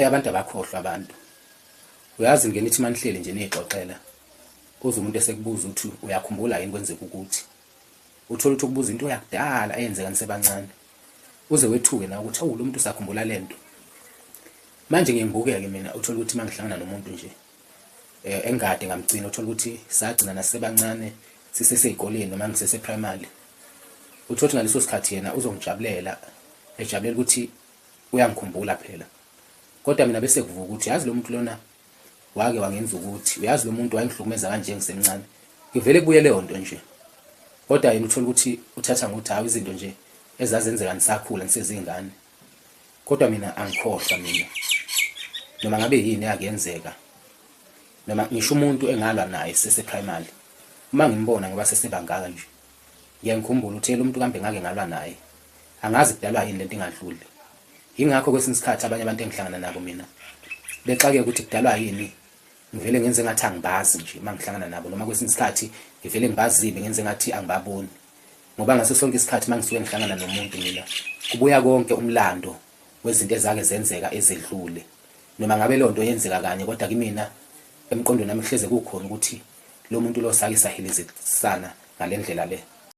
abantu abakhohlwa abantu. Uyazi ngene ithi manihleli nje nixoxela. Kuze umuntu esekubuza uthi uyakhumbula yini kwenzeka ukuthi. Uthola ukuthi ukubuza into yakudala eyenzeka nisebancane. Uze wethuke na ukuthi lo muntu usakhumbula lento. Manje ngiyibuke ke mina uthola ukuthi mangihlangana nomuntu nje engade ngamgcina uthola ukuthi sagcina nasebancane siseseyikoleni noma ngisese primary. Uthola ukuthi ngaleso sikhathi yena uzongijabulela ejabulela ukuthi uyangikhumbula phela. Kodwa mina bese kuvuka ukuthi yazi lo muntu lona wake wangenza ukuthi uyazi lo muntu wayengihlukumeza kanje ngisemncane. Ngivele kubuye leyo nto nje. Kodwa yena uthola ukuthi uthatha ngokuthi hawo izinto nje ezazenzeka nisakhula nisezingane. Kodwa mina angikhohlwa mina. Noma ngabe yini yakuyenzeka. Noma ngisho umuntu engalwa naye sese primary. Uma ngimbona ngoba sesebangaka nje. Ngiyangikhumbula ukuthi lo muntu kambe ngake ngalwa naye. Angazi kudalwa yini lento ingadluli. Yingakho kwesinye isikhathi abanye abantu engihlangana nabo mina bexake ukuthi kudalwa yini ngivele ngenze ngathi angibazi nje mangihlangana nabo noma kwesinye isikhathi ngivele ngibazibe ngenze ngathi angibaboni. Ngoba ngaso sonke isikhathi mangisuke ngihlangana nomuntu mina kubuya konke umlando wezinto ezake zenzeka ezedlule. Noma ngabe lo nto yenzeka kanye kodwa kimina emqondweni nami hleze kukhona ukuthi lo muntu lo sake sahilizisana ngalendlela le.